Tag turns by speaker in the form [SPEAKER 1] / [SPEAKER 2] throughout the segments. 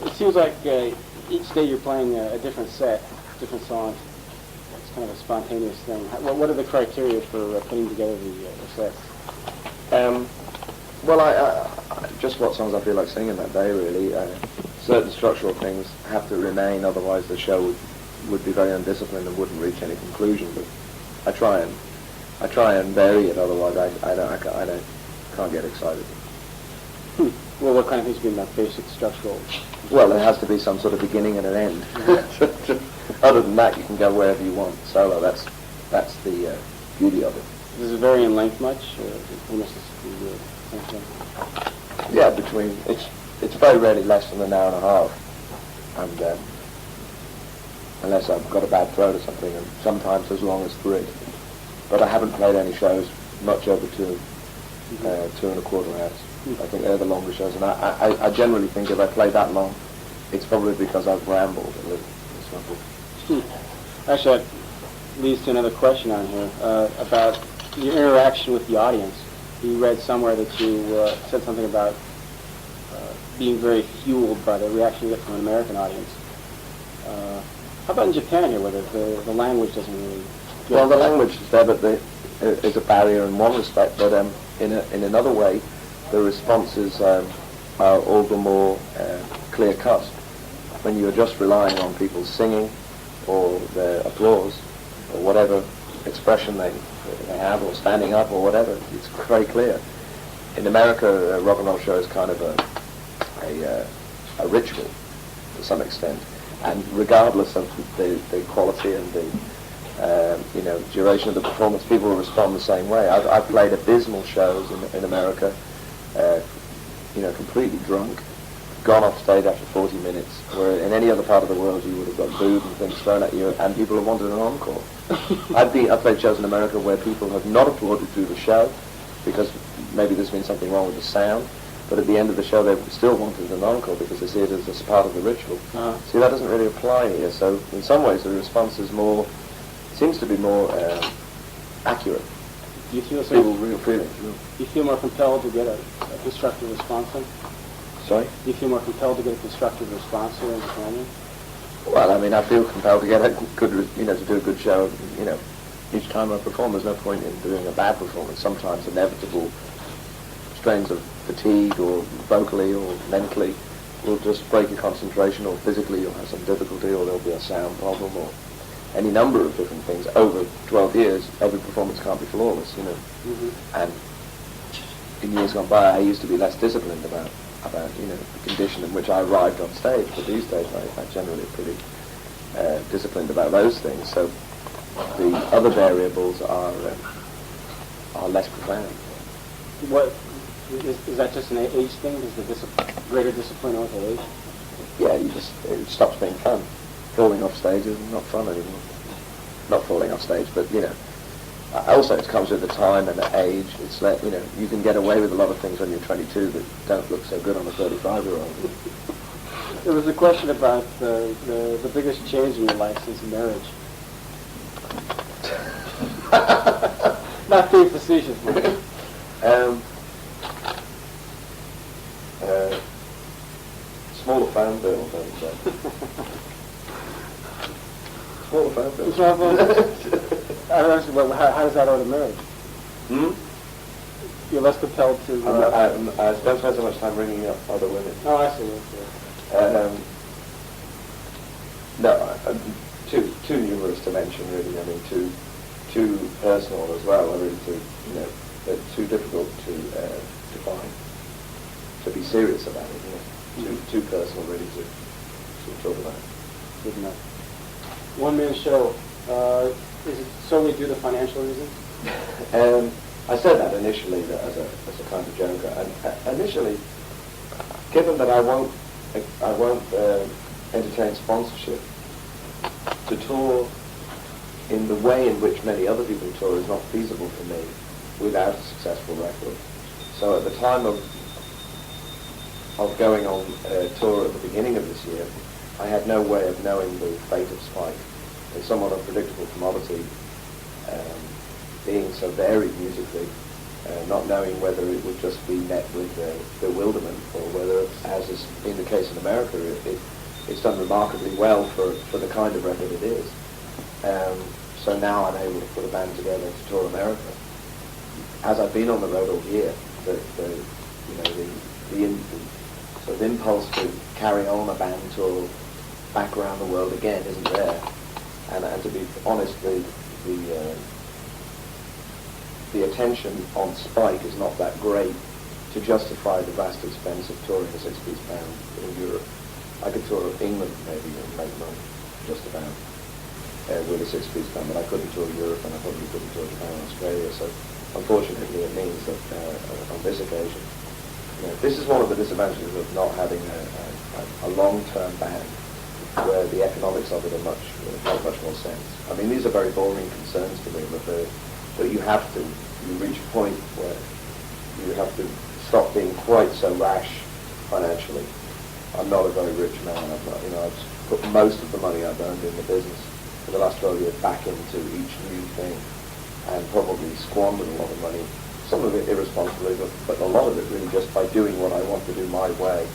[SPEAKER 1] It seems like each day you're playing a different set, different songs. It's kind of a spontaneous thing. What are the criteria for putting together the sets?
[SPEAKER 2] Well, I just what songs I feel like singing that day, really. Certain structural things have to remain, otherwise the show would be very undisciplined and wouldn't reach any conclusion. But I try and vary it, otherwise I can't get excited.
[SPEAKER 1] Well, what kind of things do you mean by basic structural?
[SPEAKER 2] Well, there has to be some sort of beginning and an end. Other than that, you can go wherever you want solo. That's the beauty of it.
[SPEAKER 1] Does it vary in length much, or is it almost the same thing?
[SPEAKER 2] Yeah, it's very rarely less than an hour and a half, and unless I've got a bad throat or something, and sometimes as long as 3. But I haven't played any shows much over 2 2.25 hours. I think they're the longer shows, and I generally think if I play that long, it's probably because I've rambled a little.
[SPEAKER 1] Actually, that leads to another question on here about your interaction with the audience. You read somewhere that you said something about being very fueled by the reaction you get from an American audience. How about in Japan here, where the language doesn't really...
[SPEAKER 2] Well, the language is there, but is a barrier in one respect, but in another way, the responses are all the more clear-cut. When you're just relying on people singing or their applause or whatever expression they have, or standing up or whatever, it's very clear. In America, a rock and roll show is kind of a ritual to some extent, and regardless of the quality and the duration of the performance, people will respond the same way. I've played abysmal shows in America, completely drunk, gone off stage after 40 minutes, where in any other part of the world you would have got booed and things thrown at you, and people have wanted an encore. I've played shows in America where people have not applauded through the show because maybe there's been something wrong with the sound, but at the end of the show they still wanted an encore because they see it as a part of the ritual. See, that doesn't really apply here, so in some ways the response is seems to be more accurate.
[SPEAKER 1] Do you feel
[SPEAKER 2] People real feelings.
[SPEAKER 1] Do you feel more compelled to get a constructive response then?
[SPEAKER 2] Sorry?
[SPEAKER 1] Do you feel more compelled to get a constructive response here in Japan?
[SPEAKER 2] Well, I mean, I feel compelled to get a good, to do a good show. Each time I perform, there's no point in doing a bad performance. Sometimes inevitable strains of fatigue, or vocally, or mentally, will just break your concentration, or physically you'll have some difficulty, or there'll be a sound problem, or any number of different things. Over 12 years, every performance can't be flawless, And in years gone by, I used to be less disciplined about the condition in which I arrived on stage, but these days I generally pretty disciplined about those things. So the other variables are less profound.
[SPEAKER 1] What is that? Just an age thing? Is the greater discipline over age?
[SPEAKER 2] Yeah, it stops being fun. Falling off stage is not fun anymore. Not falling off stage, but also it comes with the time and the age. It's like, you can get away with a lot of things when you're 22 that don't look so good on a 35-year-old.
[SPEAKER 1] There was a question about the biggest change in your life since marriage. Not being facetious, man.
[SPEAKER 2] Smaller phone bill, I would say. Smaller phone bill.
[SPEAKER 1] How does that order marriage? You're less compelled to...
[SPEAKER 2] I don't spend so much time ringing up other women.
[SPEAKER 1] Oh, I see.
[SPEAKER 2] No, too numerous to mention, really. I mean, too personal as well. Really, they're too difficult to define. To be serious about it, Too personal, really, to talk about.
[SPEAKER 1] Good enough. One-man show. Is it solely due to financial reasons?
[SPEAKER 2] I said that initially as a kind of joke. And initially, given that I won't entertain sponsorship, to tour in the way in which many other people tour is not feasible for me without a successful record. So at the time of going on tour at the beginning of this year, I had no way of knowing the fate of Spike. It's somewhat unpredictable commodity, being so varied musically, not knowing whether it would just be met with bewilderment or whether, as is in the case in America, it's done remarkably well for the kind of record it is. So now I'm able to put a band together to tour America. As I've been on the road all year, the sort of impulse to carry on a band tour back around the world again isn't there. And to be honest, the attention on Spike is not that great to justify the vast expense of touring a six-piece band in Europe. I could tour England maybe and make money, just about, with a six-piece band, but I couldn't tour Europe and I probably couldn't tour Japan and Australia. So unfortunately it means that on this occasion, this is one of the disadvantages of not having a long-term band where the economics of it make much more sense. I mean, these are very boring concerns to me, but you reach a point where you have to stop being quite so rash financially. I'm not a very rich man. I've put most of the money I've earned in the business for the last 12 years back into each new thing, and probably squandered a lot of money, some of it irresponsibly, but a lot of it really just by doing what I want to do my way.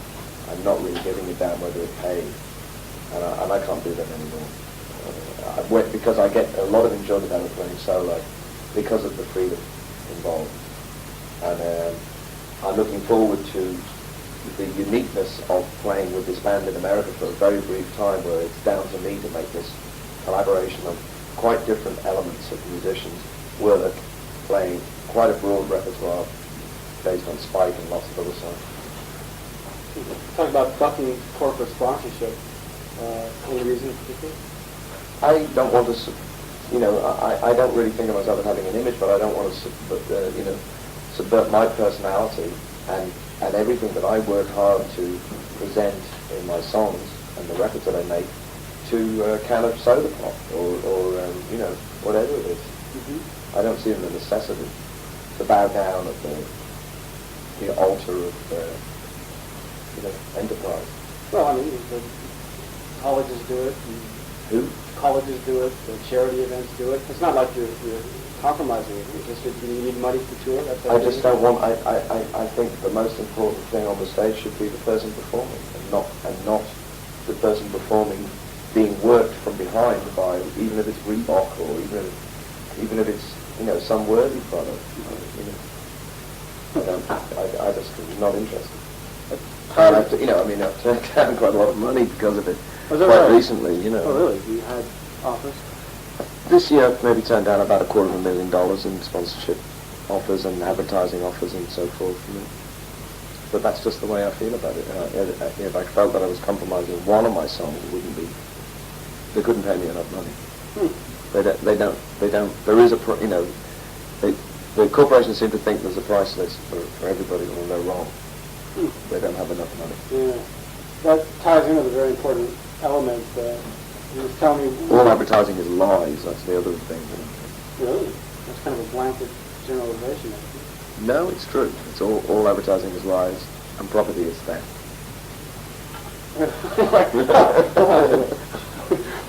[SPEAKER 2] I'm not really giving a damn whether it pays, and I can't do that anymore. Because I get a lot of enjoyment out of playing solo because of the freedom involved. And I'm looking forward to the uniqueness of playing with this band in America for a very brief time, where it's down to me to make this collaboration of quite different elements of musicians work, playing quite a broad repertoire based on Spike and lots of other songs.
[SPEAKER 1] Talk about bucking corporate sponsorship. Any reason in particular?
[SPEAKER 2] I don't want to, I don't really think of myself as having an image, but I don't want to, subvert my personality and everything that I work hard to present in my songs and the records that I make to a can of soda pop or whatever it is. Mm-hmm. I don't see the necessity to bow down at the altar of enterprise.
[SPEAKER 1] Well, I mean, the colleges do it.
[SPEAKER 2] Who?
[SPEAKER 1] Colleges do it. The charity events do it. It's not like you're compromising it. It's just that you need money to tour.
[SPEAKER 2] I just don't want. I think the most important thing on the stage should be the person performing, and not the person performing being worked from behind by, even if it's Reebok or even if it's some worthy product. I just am not interested. I've turned down quite a lot of money because of it. Quite recently,
[SPEAKER 1] Oh, really? You had offers?
[SPEAKER 2] This year I've maybe turned down about $250,000 in sponsorship offers and advertising offers and so forth. But that's just the way I feel about it. If I felt that I was compromising one of my songs, they couldn't pay me enough money. They don't. There is the corporations seem to think there's a price list for everybody, when they're wrong. They don't have enough money.
[SPEAKER 1] Yeah. That ties in with a very important element. You were telling me...
[SPEAKER 2] All advertising is lies. That's the other thing.
[SPEAKER 1] Really? That's kind of a blanket generalization.
[SPEAKER 2] No, it's true. It's all advertising is lies, and property is theft.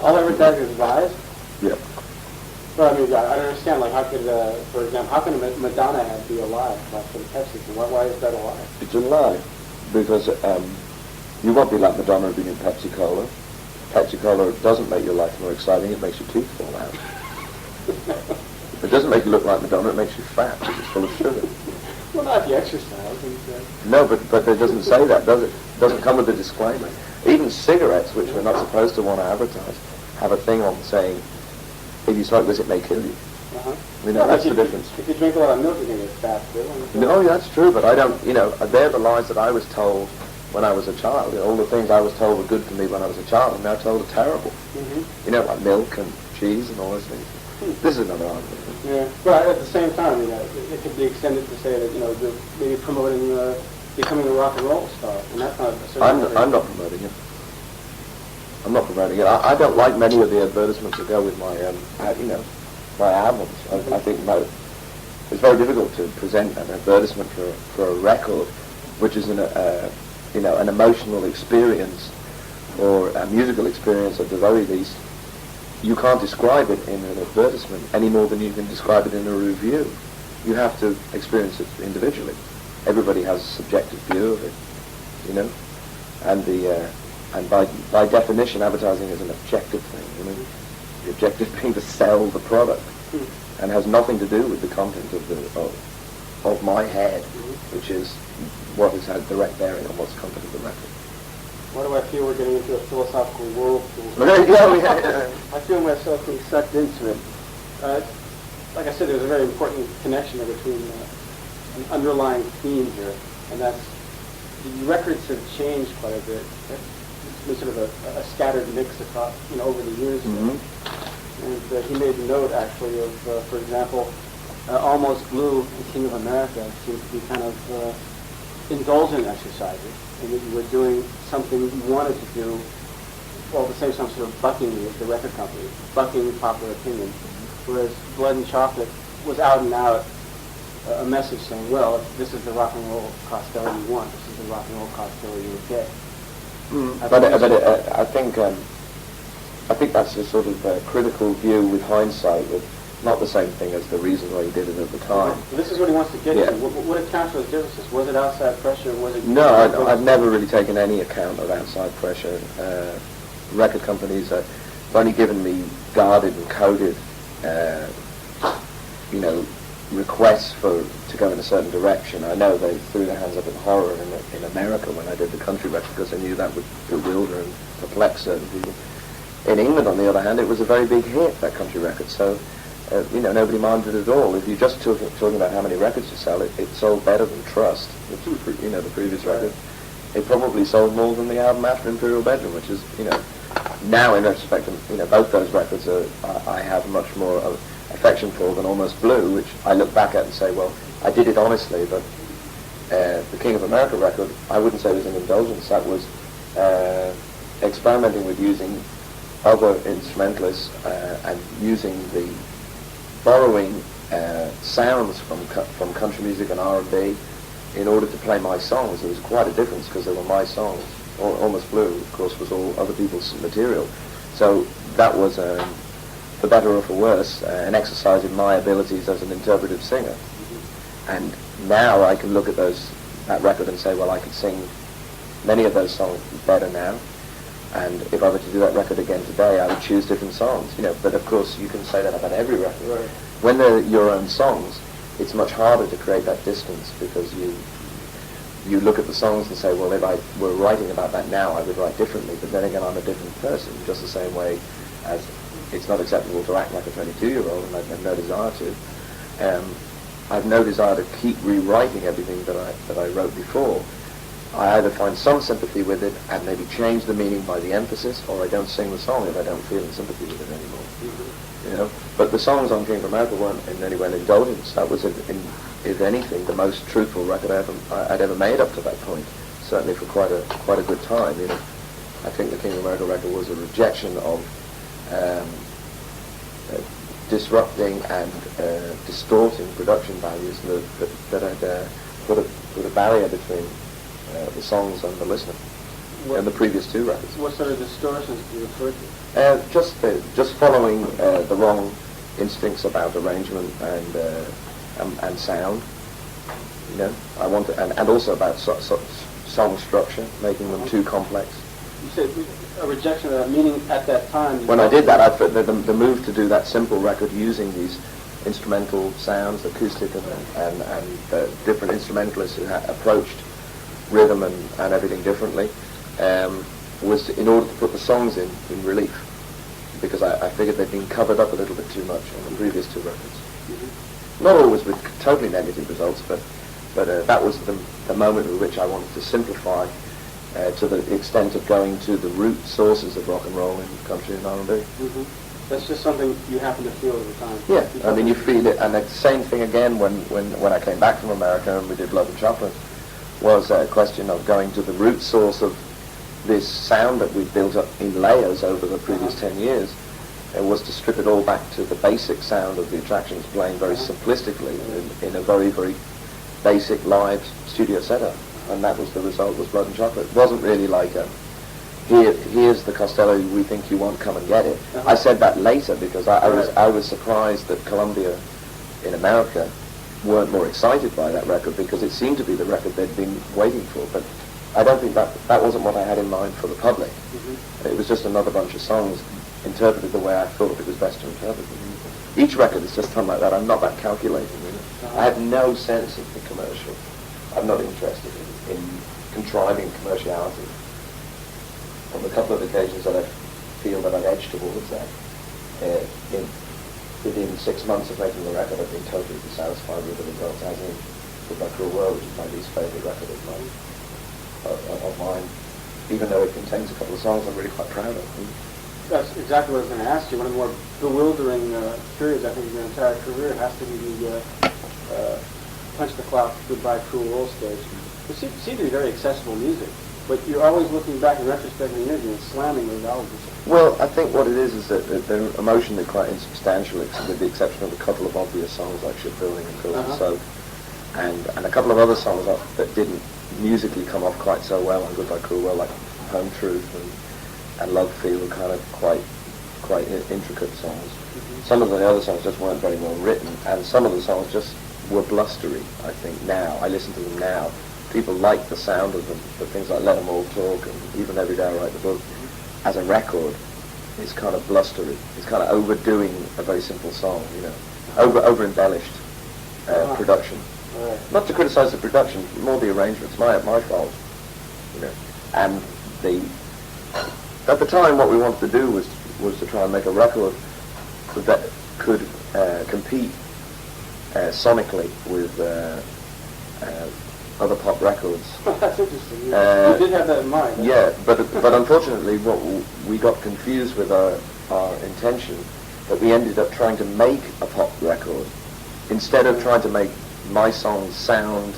[SPEAKER 1] All advertising is lies?
[SPEAKER 2] Yeah.
[SPEAKER 1] Well, I mean, I don't understand. Like, how could, for example, how can a Madonna ad be a lie? Like for the Pepsi? Why is that a lie?
[SPEAKER 2] It's a lie because you won't be like Madonna being in Pepsi Cola. Pepsi Cola doesn't make your life more exciting. It makes your teeth fall out. It doesn't make you look like Madonna. It makes you fat because it's full of sugar.
[SPEAKER 1] Well, not if you exercise.
[SPEAKER 2] No, but it doesn't say that, does it? It doesn't come with a disclaimer. Even cigarettes, which we're not supposed to want to advertise, have a thing on saying, if you smoke this, it may kill you. That's the difference.
[SPEAKER 1] If you drink a lot of milk, you're going to get fat, too.
[SPEAKER 2] No, that's true, but I don't, they're the lies that I was told when I was a child. All the things I was told were good for me when I was a child, and now told are terrible. Mm-hmm. Like milk and cheese and all those things. This is another argument.
[SPEAKER 1] Yeah, but at the same time, it could be extended to say that, you're maybe promoting becoming a rock and roll star, and that's not...
[SPEAKER 2] I'm not promoting it. I'm not promoting it. I don't like many of the advertisements that go with my, my albums. I think it's very difficult to present an advertisement for a record, which is an emotional experience or a musical experience at the very least. You can't describe it in an advertisement any more than you can describe it in a review. you have to experience it individually. Everybody has a subjective view of it, you know, and and by definition, advertising is an objective thing. You know, the objective being to sell the product, and has nothing to do with the content of my head, which is what has had direct bearing on what's content of the record.
[SPEAKER 1] Why do I feel we're getting into a philosophical whirlpool?
[SPEAKER 2] Yeah.
[SPEAKER 1] I feel myself being sucked into it. Like I said, there's a very important connection between an underlying theme here, and that's the records have changed quite a bit. It's been sort of a scattered mix across, over the years. And he made note, actually, of, for example, Almost Blue and King of America seemed to be kind of indulgent exercises, and that you were doing something you wanted to do, well, at the same time, sort of bucking the record company, bucking popular opinion, whereas Blood and Chocolate was out and out a message saying, well, this is the rock and roll Costello you want, this is the rock and roll Costello you would get.
[SPEAKER 2] I think that's a sort of critical view with hindsight, with not the same thing as the reason why he did it at the time.
[SPEAKER 1] Well, this is what he wants to get to. What accounts for those differences? Was it outside pressure? Was it?
[SPEAKER 2] No, I've never really taken any account of outside pressure. Record companies have only given me guarded and coded, requests to go in a certain direction. I know they threw their hands up in horror in America when I did the country record, because I knew that would bewilder and perplex certain people. In England, on the other hand, it was a very big hit, that country record, so nobody minded at all. If you're just talking about how many records you sell, it sold better than Trust, which was, the previous record. It probably sold more than the album after Imperial Bedroom, which is, now in retrospect, both those records I have much more affection for than Almost Blue, which I look back at and say, well, I did it honestly, but the King of America record, I wouldn't say it was an indulgence. That was experimenting with using other instrumentalists and borrowing sounds from country music and R&B in order to play my songs. There was quite a difference because they were my songs. Almost Blue, of course, was all other people's material. So that was, for better or for worse, an exercise in my abilities as an interpretive singer. And now I can look at that record and say, well, I could sing many of those songs better now. And if I were to do that record again today, I would choose different songs. But of course, you can say that about every record.
[SPEAKER 1] Right.
[SPEAKER 2] When they're your own songs, it's much harder to create that distance, because you look at the songs and say, well, if I were writing about that now, I would write differently. But then again, I'm a different person, just the same way as it's not acceptable to act like a 22-year-old, and I have no desire to. I have no desire to keep rewriting everything that I wrote before. I either find some sympathy with it and maybe change the meaning by the emphasis, or I don't sing the song if I don't feel in sympathy with it anymore. But the songs on King of America weren't in any way an indulgence. That was, if anything, the most truthful record I'd ever made up to that point. Certainly for quite a good time. I think the King of America record was a rejection of disrupting and distorting production values that had put a barrier between the songs and the listener, and the previous two records.
[SPEAKER 1] What sort of distortions do you refer to?
[SPEAKER 2] Just following the wrong instincts about arrangement and sound. I want to, and also about song structure, making them too complex.
[SPEAKER 1] You said a rejection of that, meaning at that time.
[SPEAKER 2] When I did that, the move to do that simple record using these instrumental sounds, acoustic and different instrumentalists who approached rhythm and everything differently, was in order to put the songs in relief, because I figured they'd been covered up a little bit too much on the previous two records. Not always with totally negative results, but that was the moment at which I wanted to simplify to the extent of going to the root sources of rock and roll in country and R&B.
[SPEAKER 1] That's just something you happen to feel at the time.
[SPEAKER 2] Yeah, I mean, you feel it, and the same thing again when I came back from America and we did Blood and Chocolate, was a question of going to the root source of this sound that we've built up in layers over the previous 10 years. It was to strip it all back to the basic sound of the Attractions, playing very simplistically in a very, very basic live studio setup. And that was the result, was Blood and Chocolate. It wasn't really like here's the Costello we think you want, come and get it. I said that later because I was surprised that Columbia in America weren't more excited by that record because it seemed to be the record they'd been waiting for. But I don't think that wasn't what I had in mind for the public. It was just another bunch of songs interpreted the way I thought it was best to interpret them. Each record is just done like that. I'm not that calculating. I have no sense of the commercial. I'm not interested in contriving commerciality. On the couple of occasions that I feel that I've edged towards that, within 6 months of making the record, I've been totally dissatisfied with the results, as in Goodbye Cruel World, which is my least favourite record of mine. Even though it contains a couple of songs I'm really quite proud of.
[SPEAKER 1] That's exactly what I was going to ask you. One of the more bewildering periods, I think, of your entire career has to be the Punch the Clock, Goodbye Cruel World stage. It seems to be very accessible music, but you're always looking back in retrospect in the interview and slamming those albums.
[SPEAKER 2] Well, I think what it is that they're emotionally quite insubstantial, with the exception of a couple of obvious songs like Shipbuilding and Cool and Soap, and a couple of other songs that didn't musically come off quite so well on Goodbye Cruel World, like Home Truth and Love Feel, were kind of quite intricate songs. Some of the other songs just weren't very well written, and some of the songs just were blustery, I think, now. I listen to them now. People like the sound of them, but things like Let 'Em All Talk and even Every Day I Write the Book, as a record, is kind of blustery. It's kind of overdoing a very simple song, over-embellished production. Not to criticize the production, more the arrangements, my fault, And at the time, what we wanted to do was to try and make a record that could compete sonically with other pop records.
[SPEAKER 1] That's interesting. You did have that in mind.
[SPEAKER 2] Yeah, but unfortunately, what we got confused with our intention, that we ended up trying to make a pop record instead of trying to make my songs sound.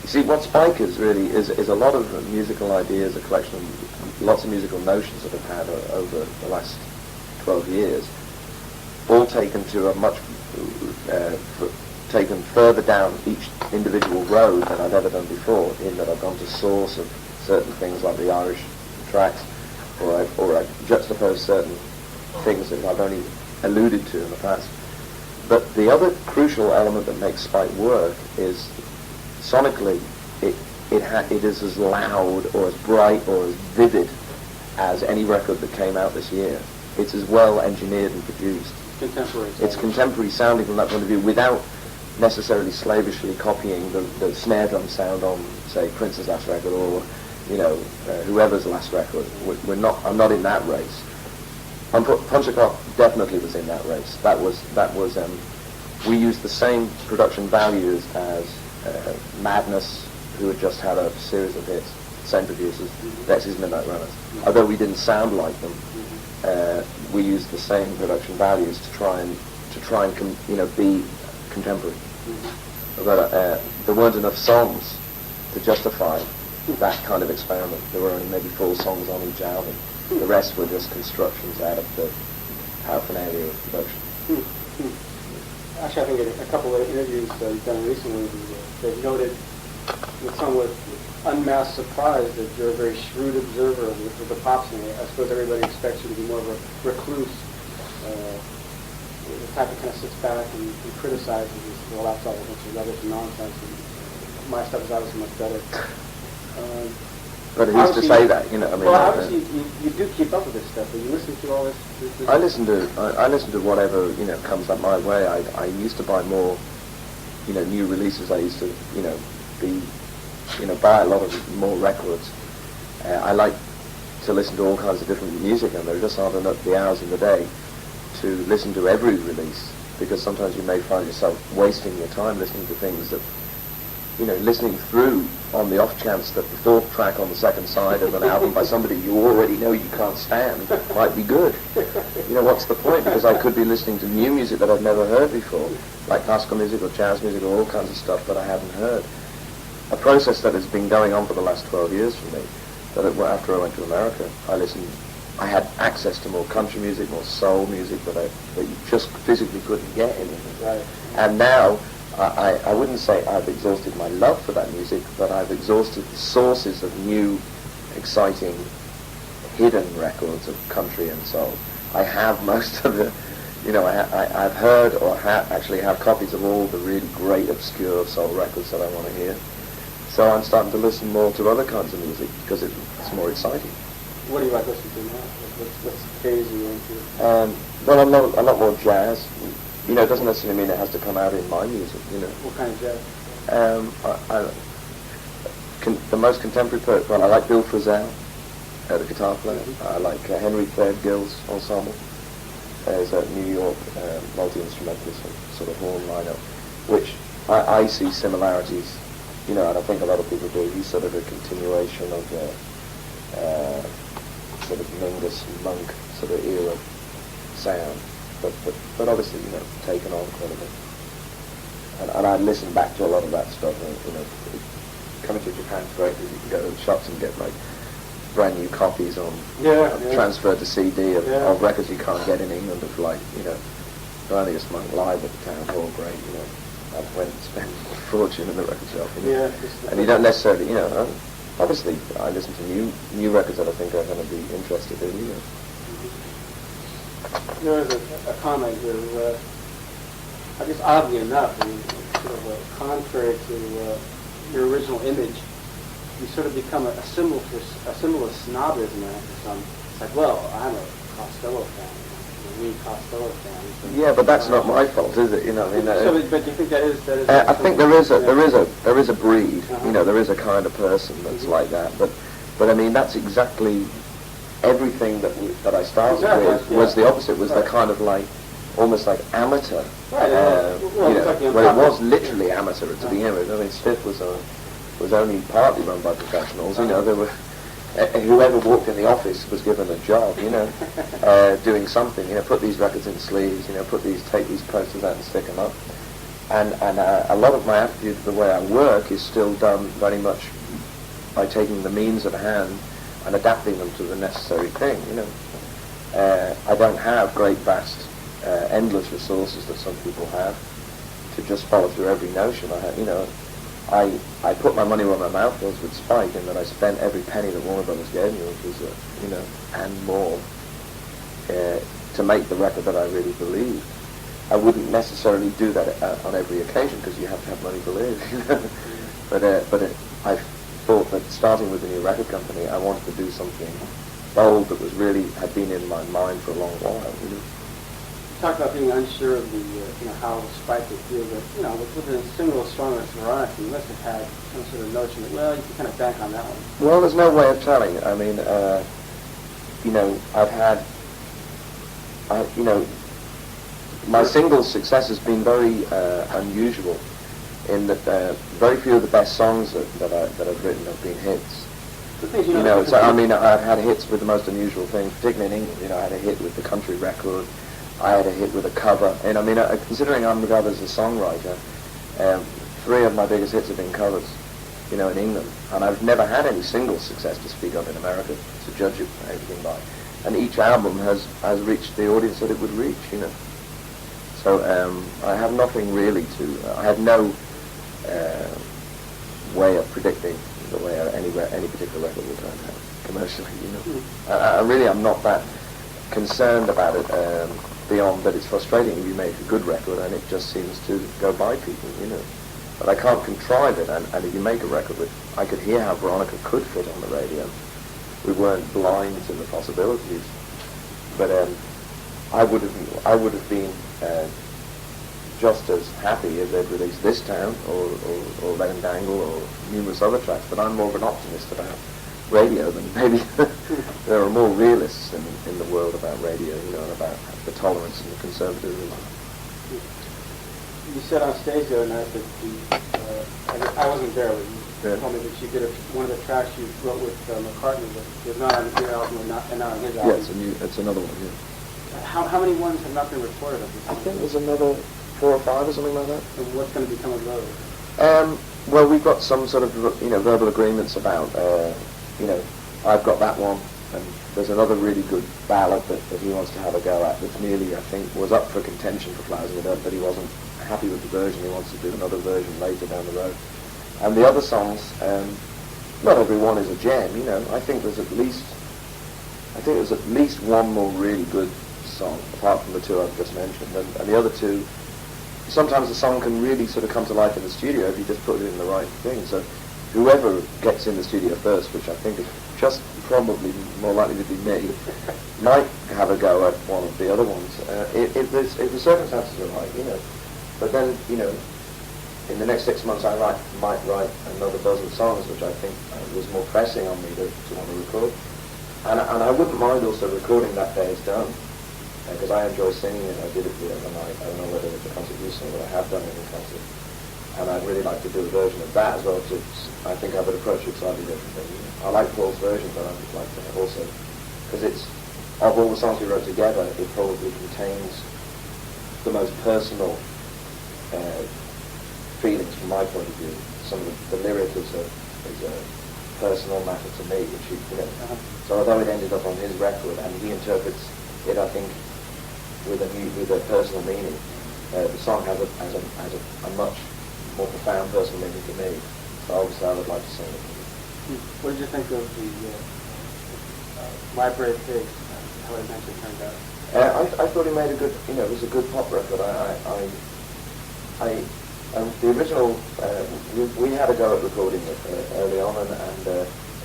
[SPEAKER 2] You see, what Spike is really is a lot of musical ideas, a collection of lots of musical notions that I've had over the last 12 years, all taken to a much taken further down each individual road than I've ever done before, in that I've gone to source of certain things like the Irish tracks, or I've juxtaposed certain things that I've only alluded to in the past. But the other crucial element that makes Spike work is sonically it is as loud or as bright or as vivid as any record that came out this year. It's as well engineered and produced.
[SPEAKER 1] Contemporary.
[SPEAKER 2] It's contemporary sounding from that point of view, without necessarily slavishly copying the snare drum sound on, say, Prince's last record or whoever's last record. I'm not in that race. Punch the Clock definitely was in that race. That was we used the same production values as Madness, who had just had a series of hits, same producers, Dexys Midnight Runners. Although we didn't sound like them, we used the same production values to try and be contemporary. But there weren't enough songs to justify that kind of experiment. There were only maybe 4 songs on each album. The rest were just constructions out of the paraphernalia of production.
[SPEAKER 1] Actually, I think in a couple of interviews you've done recently, they've noted with somewhat unmasked surprise that you're a very shrewd observer of the pop scene. I suppose everybody expects you to be more of a recluse, the type that kind of sits back and criticizes and says, well, that's all a bunch of rubbish and nonsense, and my stuff is obviously much better.
[SPEAKER 2] But he used to say that,
[SPEAKER 1] Well, obviously you do keep up with this stuff, but you listen to all this.
[SPEAKER 2] I listen to whatever comes up my way. I used to buy more, new releases. I used to buy a lot of more records. I like to listen to all kinds of different music, and there just aren't enough the hours in the day to listen to every release, because sometimes you may find yourself wasting your time listening to things that, listening through on the off chance that the 4th track on the second side of an album by somebody you already know you can't stand might be good. What's the point? Because I could be listening to new music that I've never heard before, like classical music or jazz music or all kinds of stuff that I haven't heard. A process that has been going on for the last 12 years for me, that after I went to America, I had access to more country music, more soul music that you just physically couldn't get in England.
[SPEAKER 1] Right.
[SPEAKER 2] And now, I wouldn't say I've exhausted my love for that music, but I've exhausted the sources of new, exciting, hidden records of country and soul. I have most of the, I've heard or actually have copies of all the really great obscure soul records that I want to hear. So I'm starting to listen more to other kinds of music because it's more exciting.
[SPEAKER 1] What do you like listening to now? What's phase you into?
[SPEAKER 2] Well, a lot more jazz. It doesn't necessarily mean it has to come out in my music.
[SPEAKER 1] What kind of jazz?
[SPEAKER 2] The most contemporary poet. Well, I like Bill Frisell, the guitar player.
[SPEAKER 1] Mm-hmm.
[SPEAKER 2] I like Henry Claire Gill's ensemble. There's a New York multi-instrumentalist sort of horn lineup, which I see similarities. And I think a lot of people do. He's sort of a continuation of the sort of Mingus Monk sort of era sound, but obviously taken on quite a bit. And I listen back to a lot of that stuff. Coming to Japan's great because you can go to the shops and get like brand new copies on transferred to CD of records you can't get in England of like Thelonious Monk live at the town hall. Great, I went and spent a fortune in the record shop. And you don't necessarily, obviously I listen to new records that I think are going to be interested in.
[SPEAKER 1] There was a comment here. I guess oddly enough, sort of contrary to your original image, you sort of become a symbol of snobism after some. It's like, well, I'm a Costello fan, a Costello fan. So
[SPEAKER 2] yeah, but that's not my fault, is it?
[SPEAKER 1] but do you think that is?
[SPEAKER 2] I think there is a breed. There is a kind of person that's like that. But I mean, that's exactly everything that I started with was the opposite. Was the kind of like almost like amateur.
[SPEAKER 1] Right.
[SPEAKER 2] It was literally amateur to begin with. I mean, Stiff was only partly run by professionals. There were whoever walked in the office was given a job. Doing something. Put these records in sleeves. Take these posters out and stick them up. And a lot of my attitude to the way I work is still done very much by taking the means at hand and adapting them to the necessary thing. I don't have great, vast, endless resources that some people have to just follow through every notion. I put my money where my mouth was with Spike, in that I spent every penny that Warner Brothers gave me, which was and more, to make the record that I really believed. I wouldn't necessarily do that on every occasion because you have to have money to live. But I thought that starting with a new record company, I wanted to do something bold that had been in my mind for a long while.
[SPEAKER 1] You talked about being unsure of the, how Spike would feel, but, with a single strong as Veronica, you must have had some sort of notion that, well, you can kind of bank on that one.
[SPEAKER 2] Well, there's no way of telling. I mean, I've had, my single success has been very unusual in that very few of the best songs that I've written have been hits. I've had hits with the most unusual things, particularly in England. I had a hit with the country record. I had a hit with a cover. And considering I'm regarded as a songwriter, 3 of my biggest hits have been covers, in England. And I've never had any single success to speak of in America to judge everything by. And each album has reached the audience that it would reach, So I have nothing really I have no way of predicting the way any particular record will turn out commercially, I'm not that concerned about it, beyond that it's frustrating if you make a good record and it just seems to go by people, But I can't contrive it, and if you make a record I could hear how Veronica could fit on the radio. We weren't blind to the possibilities. But I would have been just as happy if they'd released This Town or Let 'Em Dangle or numerous other tracks, but I'm more of an optimist about radio than maybe there are more realists in the world about radio, and about the tolerance and the conservatism.
[SPEAKER 1] You said on stage the other night that I wasn't there, but you told me that you did one of the tracks you wrote with McCartney that was not on your album and not on his album.
[SPEAKER 2] Yeah, it's another one, yeah.
[SPEAKER 1] How many ones have not been recorded of this?
[SPEAKER 2] I think there's another 4 or 5 or something like that.
[SPEAKER 1] And what's going to become of those?
[SPEAKER 2] Well, we've got some sort of, verbal agreements about, I've got that one, and there's another really good ballad that he wants to have a go at that's nearly, I think, was up for contention for Flowers in the Dirt, but he wasn't happy with the version. He wants to do another version later down the road. And the other songs, not every one is a gem, I think there's at least one more really good song, apart from the two I've just mentioned. And the other two, sometimes the song can really sort of come to life in the studio if you just put it in the right thing. So whoever gets in the studio first, which I think is just probably more likely to be me, might have a go at one of the other ones if the circumstances are right, you know. But then, you know, in the next 6 months I might write another dozen songs, which I think was more pressing on me to want to record. And I wouldn't mind also recording That Day Is Done, because I enjoy singing it. I did it the other night. I don't know whether it's a concert recently, but I have done it in concert. And I'd really like to do a version of that as well. I think I would approach it slightly differently. I like Paul's version, but I'd like to also, because it's, of all the songs we wrote together, it probably contains the most personal feelings from my point of view. Some of the lyric is a personal matter to me, which you know. So although it ended up on his record, and he interprets it, I think, with a personal meaning, the song has a much more profound personal meaning to me. So obviously I would like to sing it.
[SPEAKER 1] What did you think of the My Brave Pig? How it eventually turned out?
[SPEAKER 2] I thought he made a good, you know, it was a good pop record. The original, we had a go at recording it early on, and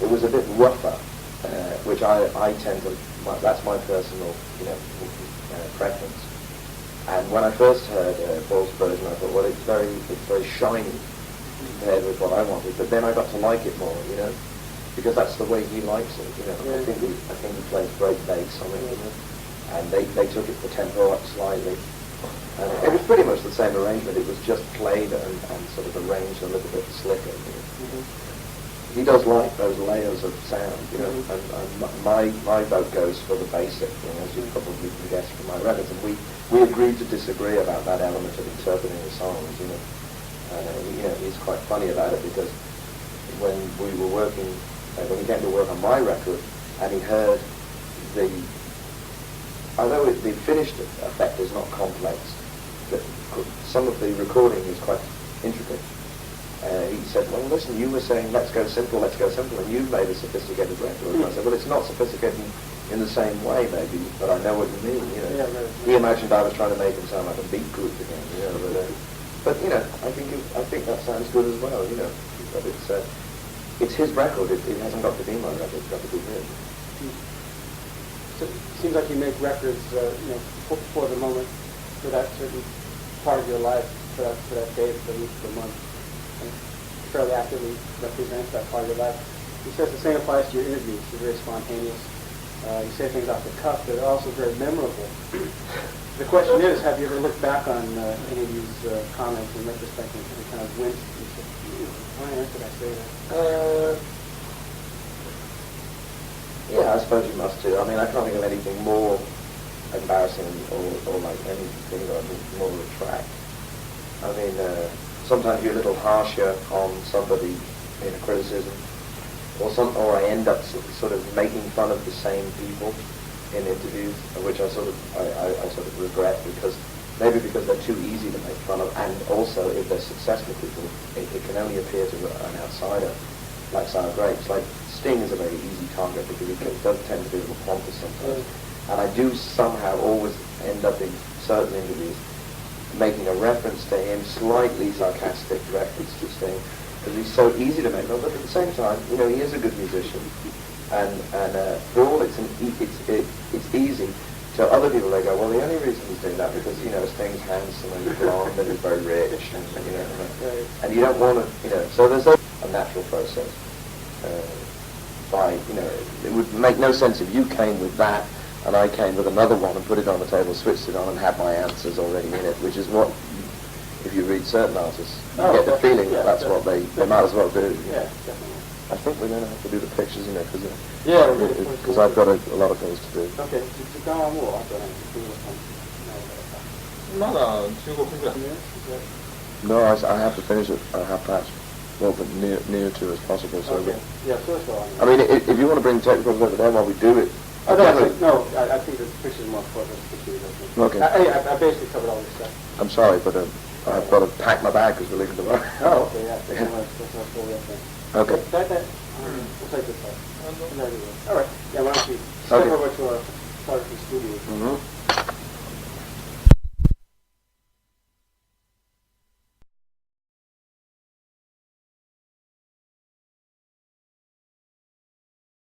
[SPEAKER 2] it was a bit rougher, which I tend to, that's my personal, you know, preference. And when I first heard Paul's version, I thought, well, it's very shiny compared with what I wanted. But then I got to like it more, you know, because that's the way he likes it, you know. Yeah. I think he plays great bass on it, you know. And they took it the tempo up slightly. And it was pretty much the same arrangement. It was just played and sort of arranged a little bit slicker. You know? Mm-hmm. He does like those layers of sound, you know. Mm-hmm. And my vote goes for the basic, you know, as you probably can guess from my records. And we agreed to disagree about that element of interpreting the songs, you know. And you know, he's quite funny about it, because when we were working, when he came to work on my record, and he heard although the finished effect is not complex, some of the recording is quite intricate. He said, well, listen, you were saying, let's go simple, and you made a sophisticated record. And I said, well, it's not sophisticated in the same way, maybe, but I know what you mean, you know. Yeah, right. He imagined I was trying to make him sound like a beat group again, you know. But you know, I think that sounds good as well, you know. But it's his record. It hasn't got to be my record. It's got to be his.
[SPEAKER 1] So it seems like you make records, you know, for the moment, for that certain part of your life, for that day, for the week, for the month, and fairly actively represents that part of your life. He says the same applies to your interviews. You're very spontaneous. You say things off the cuff that are also very memorable. The question is, have you ever looked back on any of these comments in retrospect and kind of winced and said, why on earth did I say that?
[SPEAKER 2] Yeah, I suppose you must too. I mean, I can't think of anything more embarrassing or like anything that I would more retract. I mean, sometimes you're a little harsher on somebody in a criticism, or I end up sort of making fun of the same people in interviews, which I sort of regret, because they're too easy to make fun of, and also if they're successful people, it can only appear to an outsider like sour grapes. Like Sting is a very easy target because he does tend to be a little pompous sometimes. And I do somehow always end up in certain interviews making a reference to him, slightly sarcastic reference to Sting, because he's so easy to make fun of, but at the same time, you know, he is a good musician. And for all it's easy. To other people, they go, well, the only reason he's doing that because, you know, Sting's handsome and blonde and he's very rich, and you know, and you don't want to, you know, so there's a natural process. You know, it would make no sense if you came with that and I came with another one and put it on the table, switched it on, and had my answers already in it, which is what, if you read certain artists, you get the feeling that that's what they might as well do.
[SPEAKER 1] Yeah, definitely.
[SPEAKER 2] I think we're going to have to do the pictures, you know, because I've got a lot of things to do.
[SPEAKER 1] Okay, 時間はもうあとね、
[SPEAKER 3] まだ15分ぐらい。
[SPEAKER 2] No, I have to finish it at 5:30. Well, but near to as possible. So.
[SPEAKER 1] Okay. Yeah, first of all.
[SPEAKER 2] I mean, if you want to bring technicals over there while we do it.
[SPEAKER 1] Oh, no, I think the pictures are more important than the pictures.
[SPEAKER 2] Okay.
[SPEAKER 1] I basically covered all this stuff.
[SPEAKER 2] I'm sorry, but I've got to pack my bag because we're leaving tomorrow.
[SPEAKER 1] Oh, okay, yeah. That's not full yet then.
[SPEAKER 2] Okay.
[SPEAKER 1] We'll take this part. All right. Yeah, why don't you step over to our photography studio.
[SPEAKER 2] Mm-hmm.